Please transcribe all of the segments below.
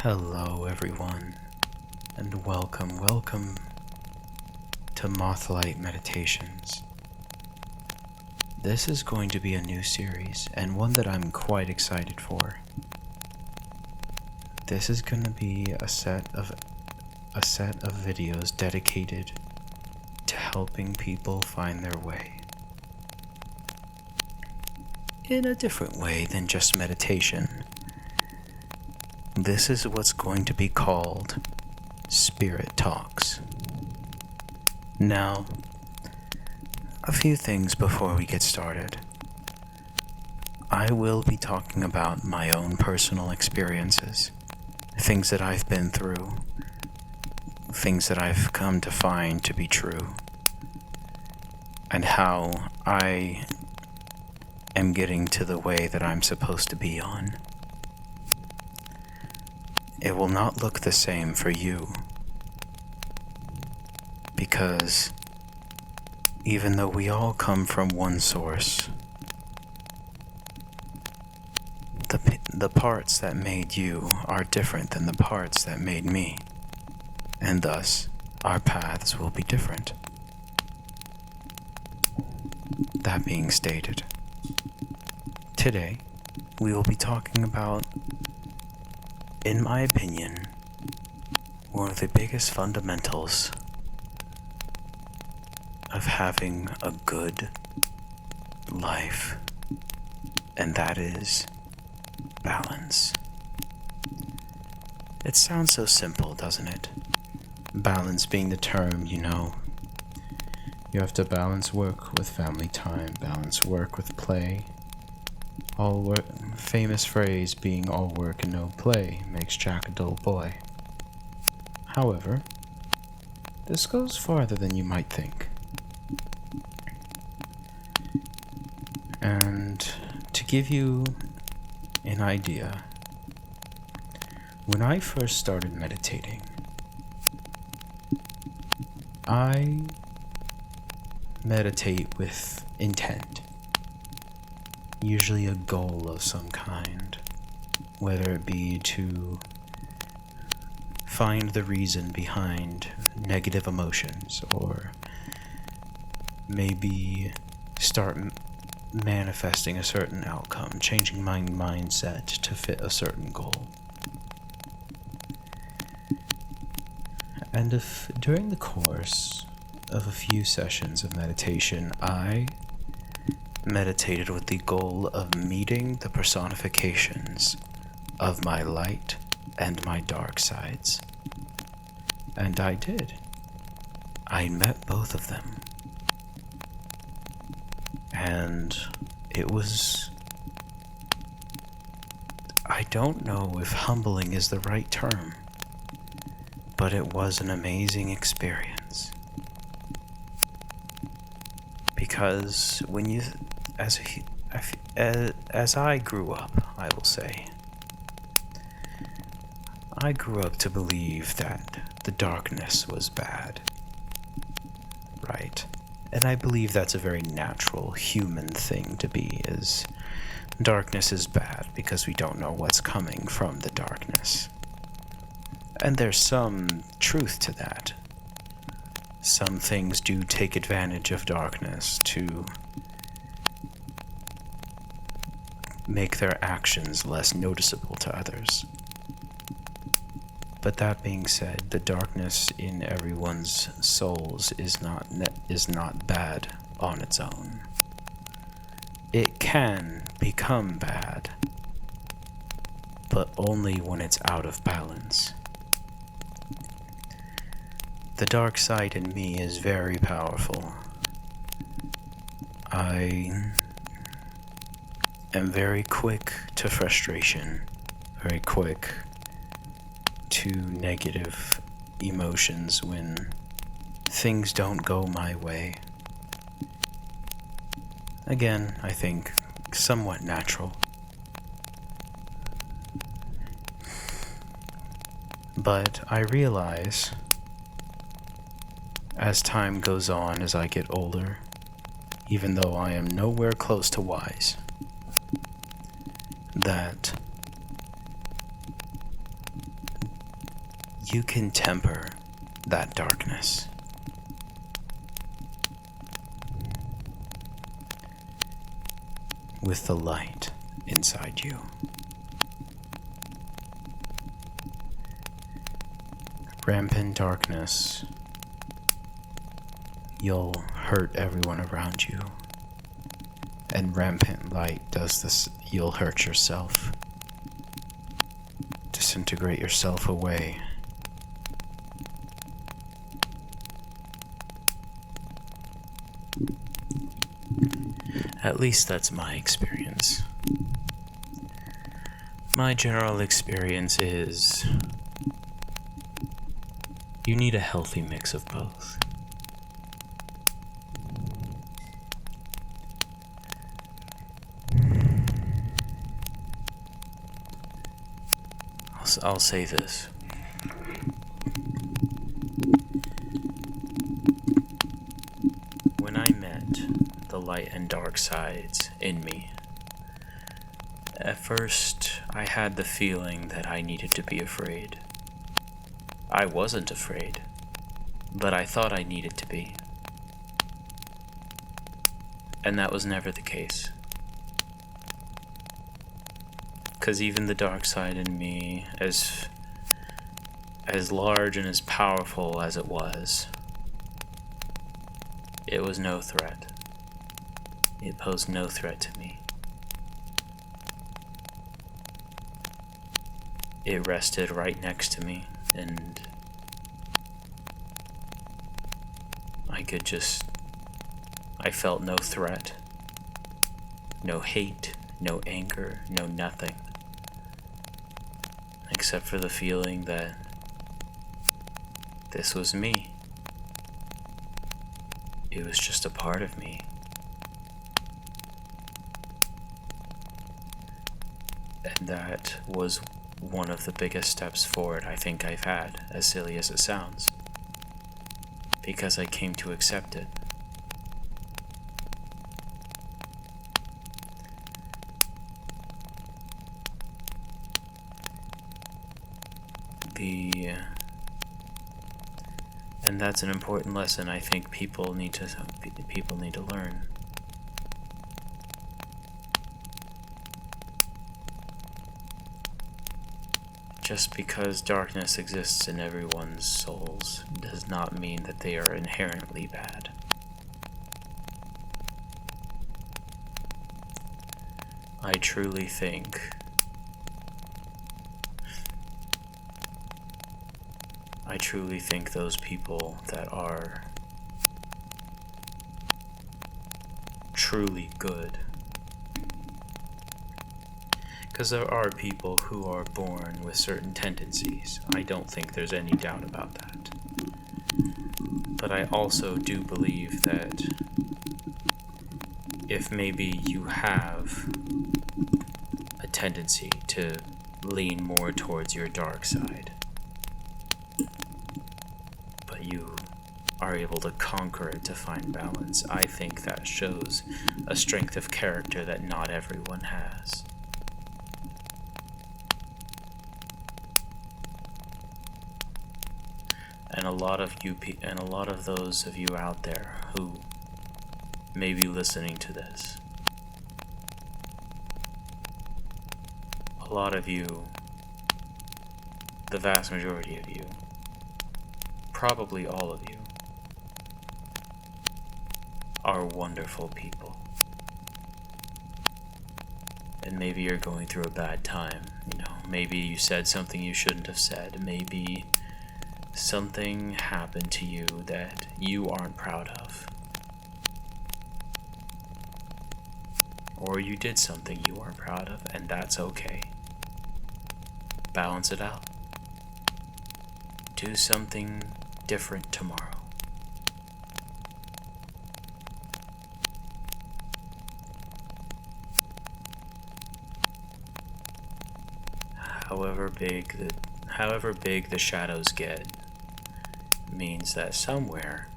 Hello, everyone, and welcome to Mothlight Meditations. This is going to be a new series, and one that I'm quite excited for. This is going to be a set of videos dedicated to helping people find their way. In a different way than just meditation. This is what's going to be called Spirit Talks. Now, a few things before we get started. I will be talking about my own personal experiences, things that I've been through, things that I've come to find to be true, and how I am getting to the way that I'm supposed to be on. It will not look the same for you, because even though we all come from one source, the parts that made you are different than the parts that made me, and thus our paths will be different. That being stated, today we will be talking about, in my opinion, one of the biggest fundamentals of having a good life, and that is balance. It sounds so simple, doesn't it? Balance being the term, you have to balance work with family time, balance work with play. All work, famous phrase being all work and no play makes Jack a dull boy. However, this goes farther than you might think. And to give you an idea, when I first started meditating, I meditate with intent. Usually a goal of some kind, whether it be to find the reason behind negative emotions, or maybe start manifesting a certain outcome, changing my mindset to fit a certain goal. And if during the course of a few sessions of meditation, I meditated with the goal of meeting the personifications of my light and my dark sides. And I did. I met both of them. And it was, I don't know if humbling is the right term, but it was an amazing experience. Because when you, as I grew up, I will say, I grew up to believe that the darkness was bad, right? And I believe that's a very natural human thing to be, is darkness is bad because we don't know what's coming from the darkness. And there's some truth to that. Some things do take advantage of darkness to make their actions less noticeable to others. But that being said, the darkness in everyone's souls is not bad on its own. It can become bad, but only when it's out of balance. The dark side in me is very powerful. I am very quick to frustration, very quick to negative emotions when things don't go my way. Again, I think somewhat natural. But I realize, as time goes on, as I get older, even though I am nowhere close to wise, that you can temper that darkness. With the light inside you. Rampant darkness, you'll hurt everyone around you. And rampant light does this, you'll hurt yourself. Disintegrate yourself away. At least that's my experience. My general experience is you need a healthy mix of both. I'll say this. When I met the light and dark sides in me, at first I had the feeling that I needed to be afraid. I wasn't afraid, but I thought I needed to be. And that was never the case. 'Cause even the dark side in me, as large and as powerful as it was no threat. It posed no threat to me. It rested right next to me, and I felt no threat, no hate, no anger, no nothing, except for the feeling that this was me. It was just a part of me. And that was one of the biggest steps forward I think I've had, as silly as it sounds, because I came to accept it. And that's an important lesson I think people need to learn. Just because darkness exists in everyone's souls does not mean that they are inherently bad. I truly think those people that are truly good, because there are people who are born with certain tendencies. I don't think there's any doubt about that. But I also do believe that if maybe you have a tendency to lean more towards your dark side, but you are able to conquer it to find balance, I think that shows a strength of character that not everyone has. And a lot of those of you out there who may be listening to this, a lot of you, the vast majority of you, probably all of you, are wonderful people. And maybe you're going through a bad time, maybe you said something you shouldn't have said, maybe something happened to you that you aren't proud of. Or you did something you weren't proud of, and that's okay. Balance it out. Do something different tomorrow. However big the shadows get, means that somewhere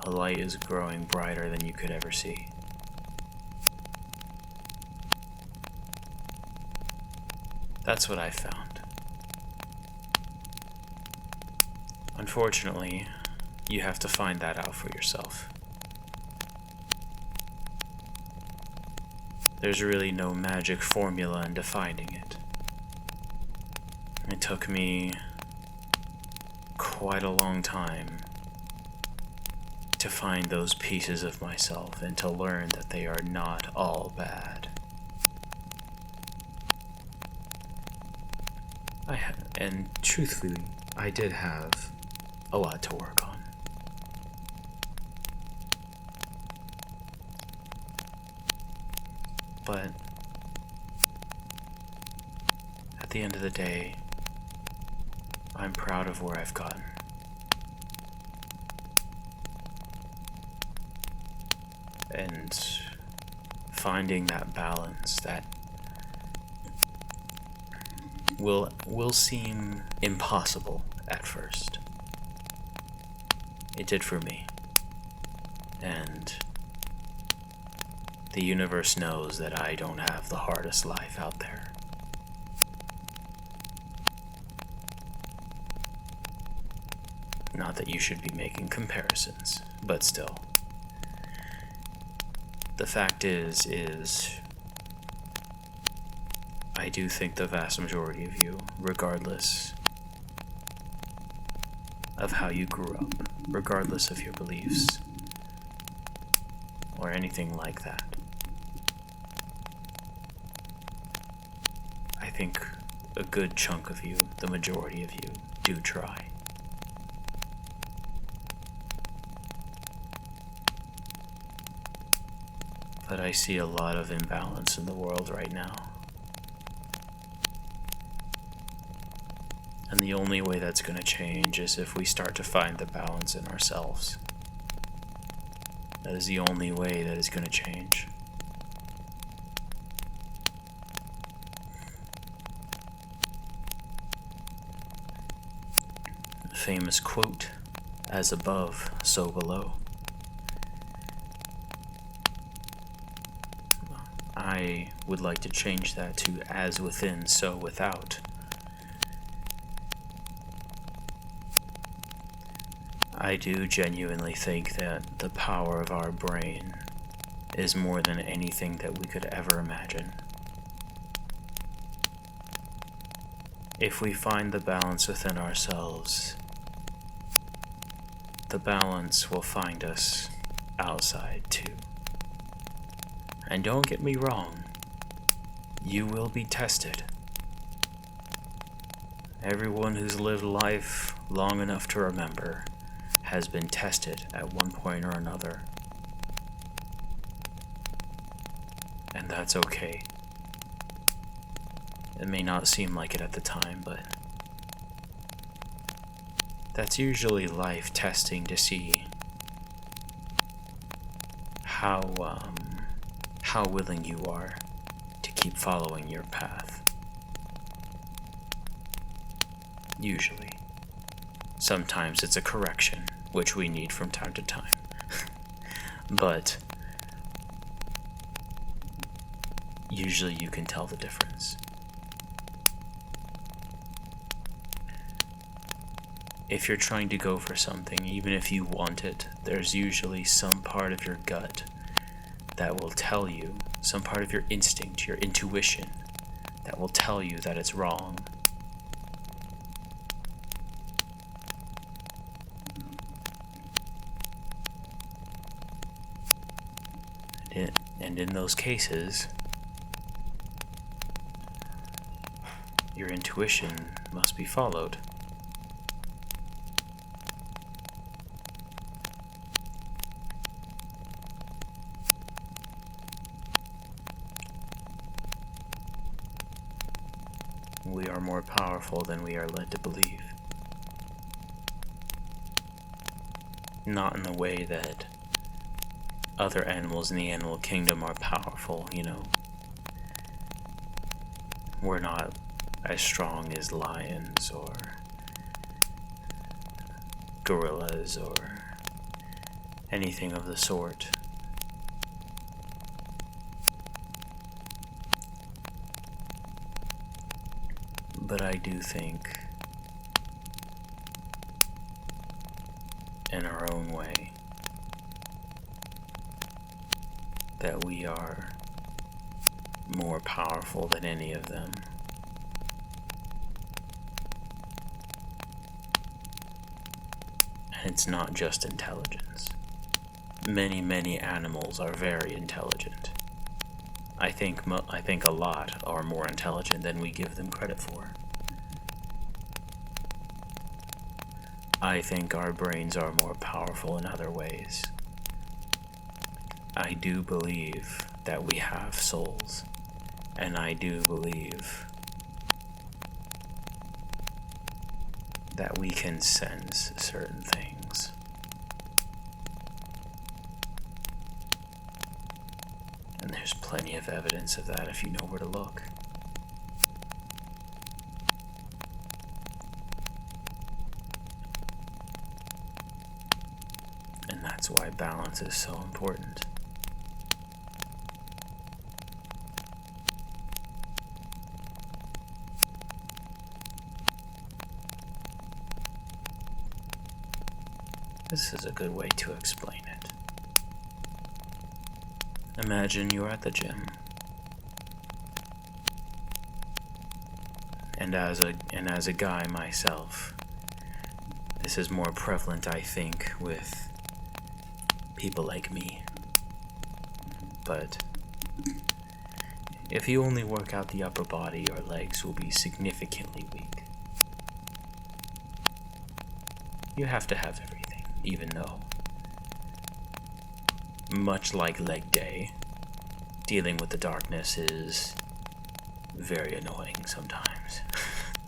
a light is growing brighter than you could ever see. That's what I found. Unfortunately, you have to find that out for yourself. There's really no magic formula in defining it. It took me quite a long time to find those pieces of myself and to learn that they are not all bad. And truthfully, I did have a lot to work on. But at the end of the day, I'm proud of where I've gotten. And finding that balance that will seem impossible at first. It did for me. And the universe knows that I don't have the hardest life out there. Not that you should be making comparisons, but still. The fact is I do think the vast majority of you, regardless of how you grew up, regardless of your beliefs, or anything like that, I think a good chunk of you, the majority of you, do try. But I see a lot of imbalance in the world right now. And the only way that's going to change is if we start to find the balance in ourselves. That is the only way that is going to change. The famous quote, "As above, so below." I would like to change that to "as within, so without." I do genuinely think that the power of our brain is more than anything that we could ever imagine. If we find the balance within ourselves, the balance will find us outside too. And don't get me wrong, you will be tested. Everyone who's lived life long enough to remember has been tested at one point or another. And that's okay. It may not seem like it at the time, but that's usually life testing to see how willing you are to keep following your path. Usually. Sometimes it's a correction, which we need from time to time. But usually you can tell the difference. If you're trying to go for something, even if you want it, there's usually some part of your gut that will tell you, some part of your instinct, your intuition, that will tell you that it's wrong. And in those cases, your intuition must be followed. We are more powerful than we are led to believe. Not in the way that other animals in the animal kingdom are powerful, We're not as strong as lions or gorillas or anything of the sort. But I do think in our own way, that we are more powerful than any of them. And it's not just intelligence. Many animals are very intelligent. I think a lot are more intelligent than we give them credit for. I think our brains are more powerful in other ways. I do believe that we have souls, and I do believe that we can sense certain things. And there's plenty of evidence of that if you know where to look. And that's why balance is so important. This is a good way to explain it. Imagine you're at the gym, and as a guy myself, this is more prevalent, I think, with people like me. But if you only work out the upper body, your legs will be significantly weak. You have to have everything, even though, much like leg day, dealing with the darkness is very annoying sometimes,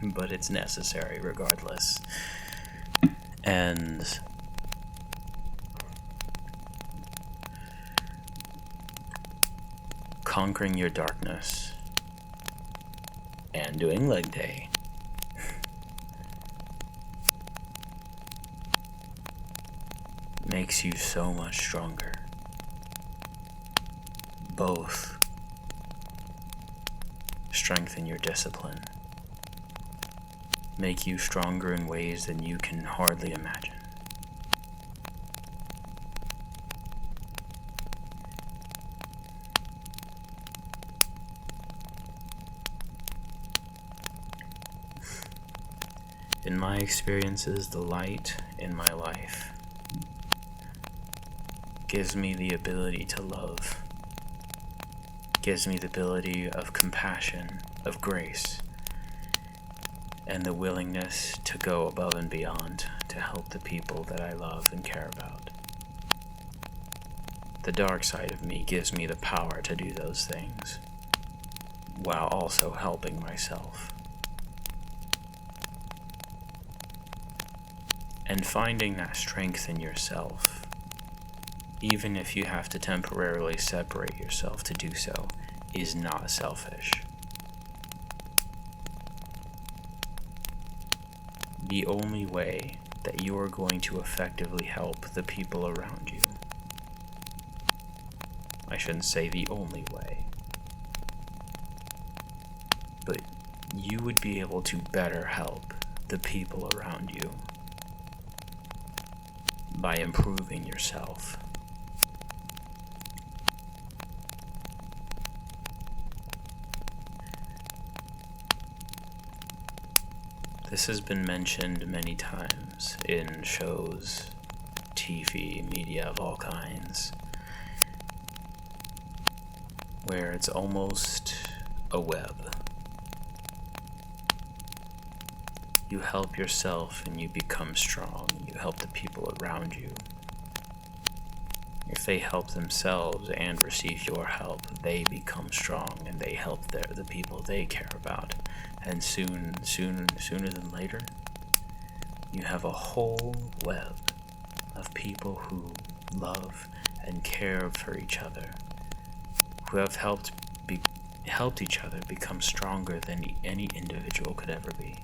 but it's necessary regardless. And conquering your darkness and doing leg day makes you so much stronger. Both strengthen your discipline, make you stronger in ways than you can hardly imagine. In my experiences, the light in my life gives me the ability to love, gives me the ability of compassion, of grace, and the willingness to go above and beyond to help the people that I love and care about. The dark side of me gives me the power to do those things, while also helping myself. And finding that strength in yourself, even if you have to temporarily separate yourself to do so, is not selfish. The only way that you are going to effectively help the people around you, I shouldn't say the only way, but you would be able to better help the people around you by improving yourself. This has been mentioned many times in shows, TV, media of all kinds, where it's almost a web. You help yourself and you become strong. You help the people around you. If they help themselves and receive your help, they become strong and they help the people they care about. And sooner than later, you have a whole web of people who love and care for each other, who have helped each other become stronger than any individual could ever be.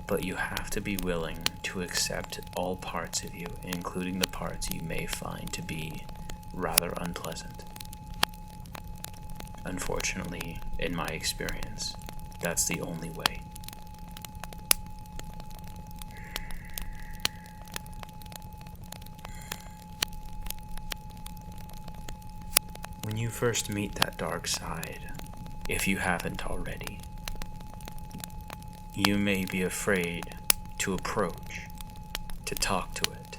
But you have to be willing to accept all parts of you, including the parts you may find to be rather unpleasant. Unfortunately, in my experience, that's the only way. you first meet that dark side, if you haven't already, you may be afraid to approach, to talk to it.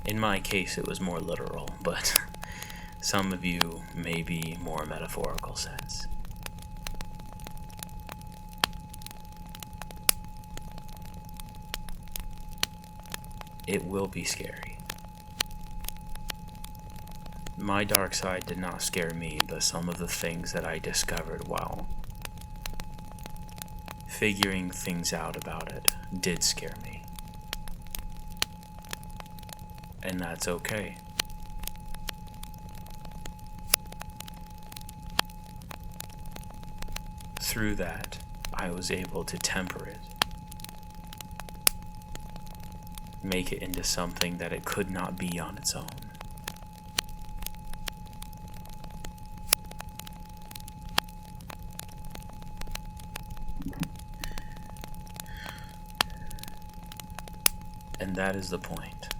In my case, it was more literal, but some of you may be more metaphorical sense. It will be scary. My dark side did not scare me, but some of the things that I discovered while figuring things out about it did scare me. And that's okay. Through that, I was able to temper it, make it into something that it could not be on its own. And that is the point.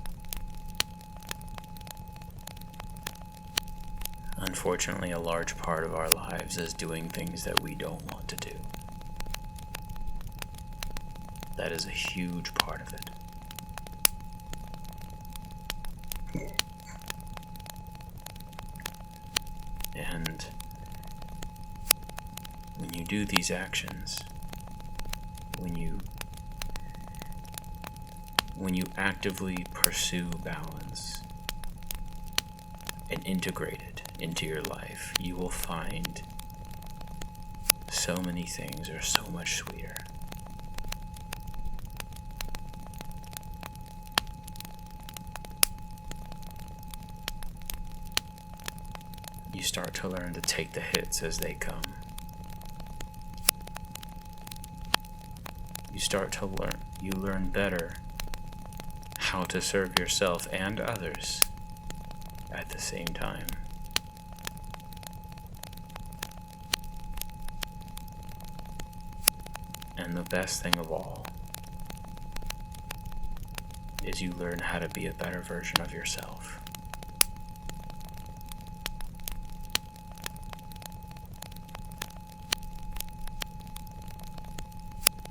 Unfortunately, a large part of our lives is doing things that we don't want to do. That is a huge part of it. And when you do these actions, when you actively pursue balance and integrate it into your life, you will find so many things are so much sweeter. You start to learn to take the hits as they come. You learn better how to serve yourself and others at the same time. And the best thing of all is you learn how to be a better version of yourself.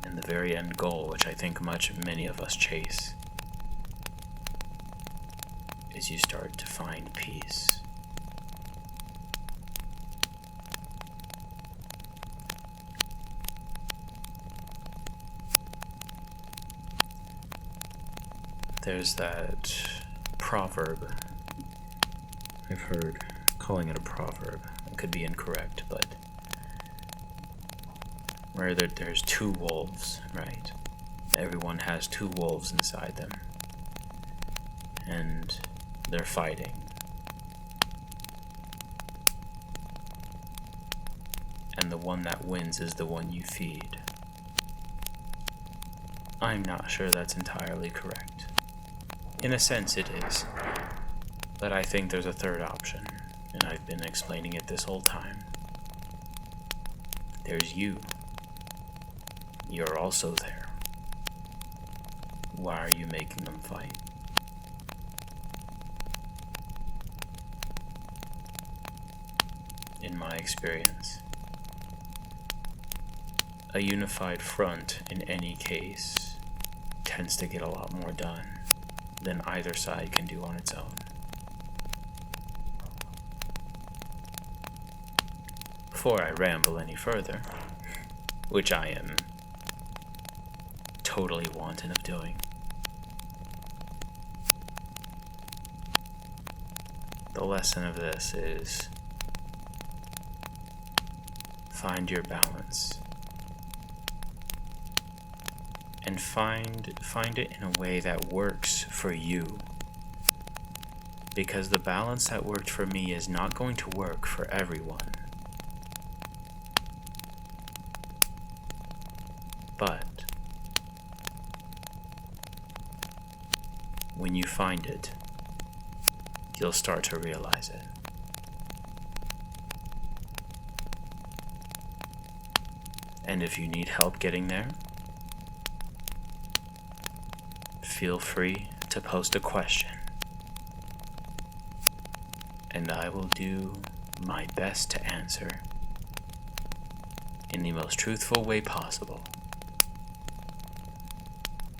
And the very end goal, which I think many of us chase, is you start to find peace. There's that proverb I've heard, calling it a proverb. It could be incorrect, but where there's two wolves, right? Everyone has two wolves inside them, and they're fighting. And the one that wins is the one you feed. I'm not sure that's entirely correct. In a sense it is, but I think there's a third option, and I've been explaining it this whole time. There's you. You're also there. Why are you making them fight? In my experience, a unified front in any case tends to get a lot more done than either side can do on its own. Before I ramble any further, which I am totally wanton of doing, the lesson of this is find your balance. And find it in a way that works for you. Because the balance that worked for me is not going to work for everyone. But when you find it, you'll start to realize it. And if you need help getting there, feel free to post a question. and I will do my best to answer in the most truthful way possible.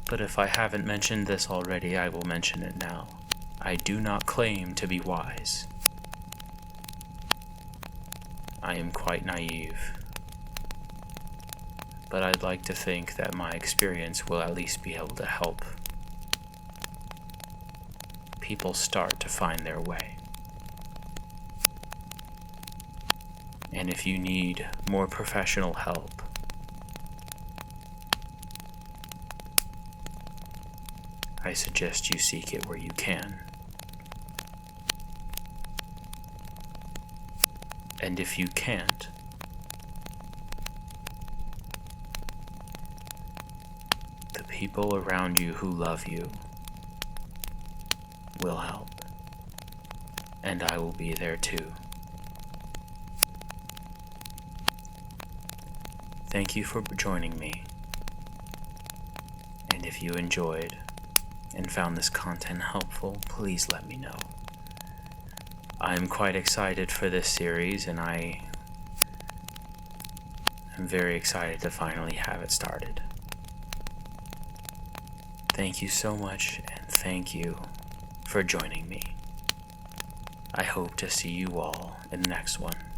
But if I haven't mentioned this already, I will mention it now. I do not claim to be wise. I am quite naive. But I'd like to think that my experience will at least be able to help people start to find their way. And if you need more professional help, I suggest you seek it where you can. And if you can't, the people around you who love you will help. And I will be there too. Thank you for joining me. And if you enjoyed and found this content helpful, please let me know. I'm quite excited for this series, and I am very excited to finally have it started. Thank you so much, and thank you for joining me. I hope to see you all in the next one.